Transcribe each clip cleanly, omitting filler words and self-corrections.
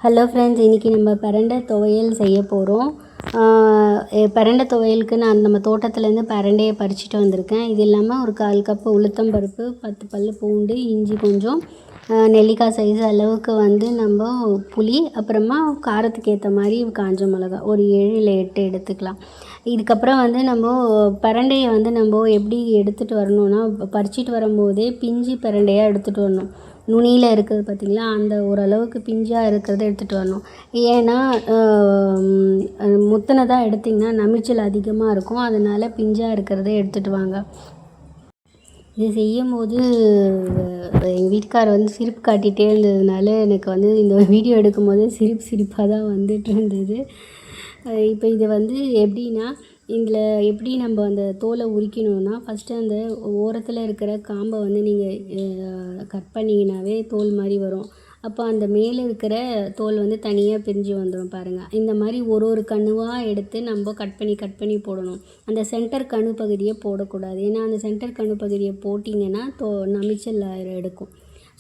Hello friends, இன்றைக்கி நம்ம பிரண்டை துவையல் செய்ய போகிறோம். பிரண்டை துவையலுக்கு நான் நம்ம தோட்டத்துலேருந்து பிரண்டையை பறிச்சுட்டு வந்திருக்கேன். இது இல்லாமல் ஒரு 1/4 கப்பு உளுத்தம்பருப்பு, 10 பல் பூண்டு, இஞ்சி கொஞ்சம், நெல்லிக்காய் சைஸ் அளவுக்கு நம்ம புளி, அப்புறமா காரத்துக்கு ஏற்ற மாதிரி காஞ்ச மிளகா ஒரு 7 இல்லை 8 எடுத்துக்கலாம். இதுக்கப்புறம் நம்ம பிரண்டையை நம்ம எப்படி எடுத்துகிட்டு வரணும்னா, பறிச்சிட்டு வரும்போதே பிஞ்சு பிரண்டையாக எடுத்துகிட்டு வரணும். நுனியில் இருக்கிறது பார்த்திங்களா, அந்த ஓரளவுக்கு பிஞ்சாக இருக்கிறத எடுத்துகிட்டு வரணும். ஏன்னா முத்தினதாக எடுத்திங்கன்னா நமிச்சல் அதிகமாக இருக்கும். அதனால் பிஞ்சாக இருக்கிறத எடுத்துகிட்டு வாங்க. இது செய்யும்போது எங்கள் வீட்டுக்கார் சிரிப்பு காட்டிகிட்டே இருந்ததுனால எனக்கு இந்த வீடியோ எடுக்கும்போது சிரிப்பாக தான் வந்துட்டு இருந்தது. இப்போ இது எப்படின்னா, இதில் எப்படி நம்ம அந்த தோலை உரிக்கணும்னா, ஃபஸ்ட்டு அந்த ஓரத்தில் இருக்கிற காம்பை நீங்கள் கட் பண்ணிங்கனாவே தோல் மாதிரி வரும். அப்போ அந்த மேலே இருக்கிற தோல் தனியாக பிரிஞ்சு வந்துடும் பாருங்கள். இந்த மாதிரி ஒரு கணுவாக எடுத்து நம்ம கட் பண்ணி போடணும். அந்த சென்டர் கணு பகுதியை போடக்கூடாது. ஏன்னா அந்த சென்டர் கணு பகுதியை போட்டிங்கன்னா நமிச்சல் எடுக்கும்.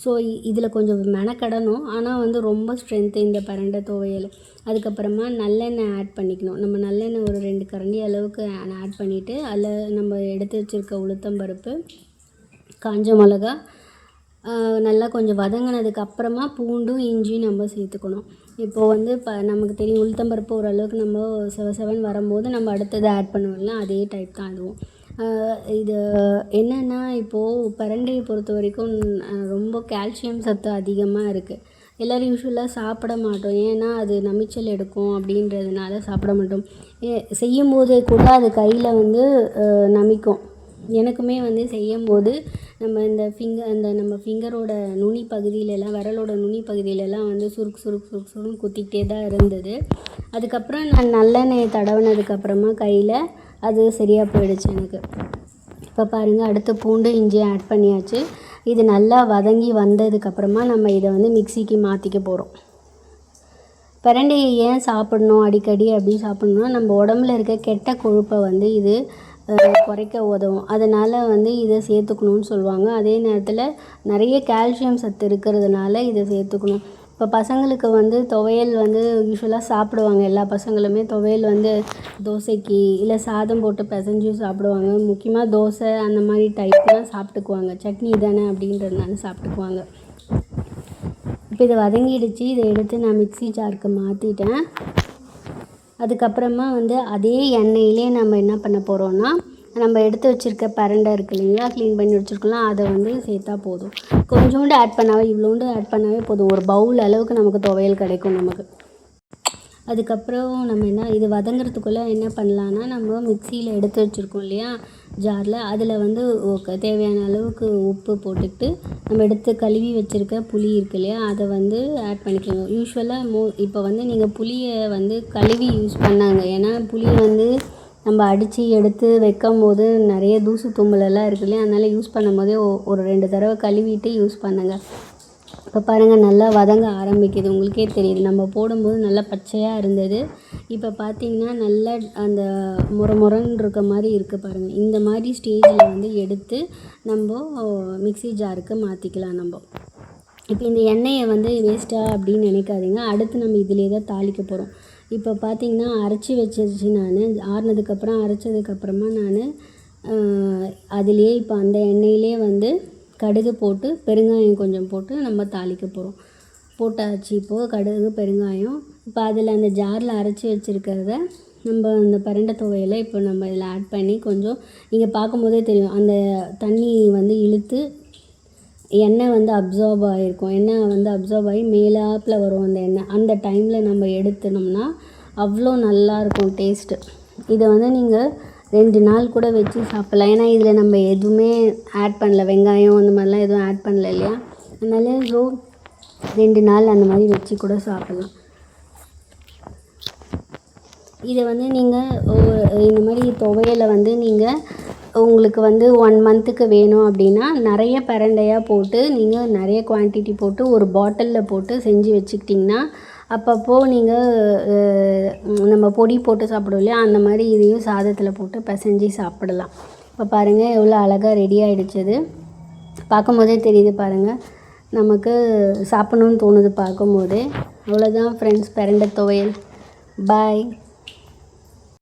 ஸோ இதில் கொஞ்சம் மெனக்கடணும். ஆனால் ரொம்ப ஸ்ட்ரென்த்து இந்த பிரண்டை துவையல். அதுக்கப்புறமா நல்லெண்ணெய் ஆட் பண்ணிக்கணும். நம்ம நல்லெண்ணெய் ஒரு 2 கரண்டி அளவுக்கு ஆட் பண்ணிவிட்டு, அதில் நம்ம எடுத்து வச்சுருக்க உளுத்தம்பருப்பு, காஞ்ச மிளகா நல்லா கொஞ்சம் வதங்கினதுக்கப்புறமா பூண்டும் இஞ்சியும் நம்ம சேர்த்துக்கணும். இப்போது நமக்கு தெரியும், உளுத்தம்பருப்பு ஓரளவுக்கு நம்ம செவன் வரும்போது நம்ம அடுத்தது ஆட் பண்ணுவோம்ல, அதே டைப் தான் அதுவும். இது என்னென்னா, இப்போது பிரண்டையை பொறுத்த வரைக்கும் ரொம்ப கால்சியம் சத்து அதிகமாக இருக்குது. எல்லோரும் யூஸ்வலாக சாப்பிட மாட்டோம். ஏன்னா அது நமிச்சல் எடுக்கும் அப்படின்றதுனால சாப்பிட மாட்டோம். செய்யும்போதே கூட அது கையில் நமிக்கும். எனக்குமே செய்யும்போது நம்ம ஃபிங்கரோட நுனி பகுதியிலலாம், விரலோட நுனி பகுதியிலலாம் சுருக்கு குத்திக்கிட்டே தான் இருந்தது. அதுக்கப்புறம் நான் நல்லெண்ணெயை தடவினதுக்கப்புறமா கையில் அது சரியாக போயிடுச்சு எனக்கு. இப்போ பாருங்கள், அடுத்து பூண்டு இஞ்சி ஆட் பண்ணியாச்சு. இது நல்லா வதங்கி வந்ததுக்கப்புறமா நம்ம இதை மிக்சிக்கு மாற்றிக்க போகிறோம். பிரண்டையை ஏன் சாப்பிடணும் அடிக்கடி அப்படி சாப்பிட்ணுன்னா, நம்ம உடம்புல இருக்க கெட்ட கொழுப்பை இது குறைக்க உதவும். அதனால் இதை சேர்த்துக்கணுன்னு சொல்லுவாங்க. அதே நேரத்தில் நிறைய கால்சியம் சத்து இருக்கிறதுனால இதை சேர்த்துக்கணும். இப்போ பசங்களுக்கு துவையல் யூஸ்வலாக சாப்பிடுவாங்க. எல்லா பசங்களுமே துவையல் தோசைக்கு இல்லை சாதம் போட்டு பிசைஞ்சு சாப்பிடுவாங்க. முக்கியமாக தோசை அந்த மாதிரி டைப்லாம் சாப்பிட்டுக்குவாங்க. சட்னி தானே அப்படின்றதுனால சாப்பிட்டுக்குவாங்க. இப்போ இதை வதங்கிடுச்சு. இதை எடுத்து நான் மிக்ஸி ஜாருக்கு மாற்றிட்டேன். அதுக்கப்புறமா அதே எண்ணெயிலே நம்ம என்ன பண்ண போகிறோன்னா, நம்ம எடுத்து வச்சுருக்க பிரண்டை இருக்குது இல்லைங்களா, க்ளீன் பண்ணி வச்சுருக்கலாம், அதை சேர்த்தா போதும். கொஞ்சோண்டு ஆட் பண்ணாவே, இவ்வளோண்டு ஆட் பண்ணாவே போதும். ஒரு பவுல் அளவுக்கு நமக்கு துவையல் கிடைக்கும் நமக்கு. அதுக்கப்புறம் நம்ம இது வதங்கிறதுக்குள்ளே என்ன பண்ணலான்னா, நம்ம மிக்சியில் எடுத்து வச்சுருக்கோம் இல்லையா ஜாரில், அதில் தேவையான அளவுக்கு உப்பு போட்டுக்கிட்டு, நம்ம எடுத்து கழுவி வச்சுருக்க புளி இருக்கு இல்லையா, அதை ஆட் பண்ணிக்கணும். யூஸ்வலாக இப்போ நீங்கள் புளியை கழுவி யூஸ் பண்ணாங்க. ஏன்னா புளியை நம்ம அடித்து எடுத்து வைக்கும்போது நிறைய தூசு தும்மலெல்லாம் இருக்கு இல்லையா, அதனால் யூஸ் பண்ணும்போதே ஒரு 2 தடவை கழுவிட்டு யூஸ் பண்ணுங்கள். இப்போ பாருங்கள், நல்லா வதங்க ஆரம்பிக்குது. உங்களுக்கே தெரியுது, நம்ம போடும்போது நல்லா பச்சையாக இருந்தது. இப்போ பார்த்திங்கன்னா நல்லா அந்த முறன்னு இருக்க மாதிரி இருக்குது பாருங்கள். இந்த மாதிரி ஸ்டேஜில் எடுத்து நம்ம மிக்ஸி ஜாருக்கு மாற்றிக்கலாம். நம்ம இப்போ இந்த எண்ணெயை வேஸ்ட்டாக அப்படின்னு நினைக்காதீங்க. அடுத்து நம்ம இதிலே தான் தாளிக்க போகிறோம். இப்போ பார்த்திங்கன்னா அரைச்சி வச்சிருச்சு. நான் ஆறுனதுக்கப்புறம் அரைச்சதுக்கப்புறமா நான் அதுலேயே இப்போ அந்த எண்ணெயிலே கடுகு போட்டு பெருங்காயம் கொஞ்சம் போட்டு நம்ம தாளிக்க போகிறோம். போட்டாச்சு. இப்போது கடுகு பெருங்காயம். இப்போ அதில் அந்த ஜாரில் அரைச்சி வச்சுருக்கிறத நம்ம அந்த பிரண்டை துவையலை இப்போ நம்ம இதில் ஆட் பண்ணி, கொஞ்சம் நீங்கள் பார்க்கும்போதே தெரியும், அந்த தண்ணி இழுத்து எண்ணெய் அப்சார்ப் ஆகிருக்கும். எண்ணெய் அப்சார்ப் ஆகி மேலாப்பில் வரும் அந்த எண்ணெய். அந்த டைமில் நம்ம எடுத்துனோம்னா அவ்வளோ நல்லாயிருக்கும் டேஸ்ட்டு. இதை நீங்கள் 2 நாள் கூட வச்சு சாப்பிட்லாம். ஏன்னா இதில் நம்ம எதுவுமே ஆட் பண்ணல, வெங்காயம் அந்த மாதிரிலாம் எதுவும் ஆட் பண்ணல இல்லையா, அதனால் 2 நாள் அந்த மாதிரி வச்சு கூட சாப்பிட்லாம். இதை நீங்கள் இந்த மாதிரி துவையலை நீங்கள் உங்களுக்கு 1 மந்த்துக்கு வேணும் அப்படின்னா, நிறைய பிரண்டையாக போட்டு நீங்கள் நிறைய குவான்டிட்டி போட்டு ஒரு பாட்டிலில் போட்டு செஞ்சு வச்சுக்கிட்டிங்கன்னா, அப்பப்போ நீங்கள் நம்ம பொடி போட்டு சாப்பிடுவோம் இல்லையா, அந்த மாதிரி இதையும் சாதத்தில் போட்டு பிசைஞ்சு சாப்பிடலாம். இப்போ பாருங்கள், எவ்வளோ அழகாக ரெடி ஆகிடுச்சது. பார்க்கும்போதே தெரியுது பாருங்கள், நமக்கு சாப்பிட்ணுன்னு தோணுது பார்க்கும்போதே. அவ்வளோதான் ஃப்ரெண்ட்ஸ், பிரண்டை துவையல். பாய்.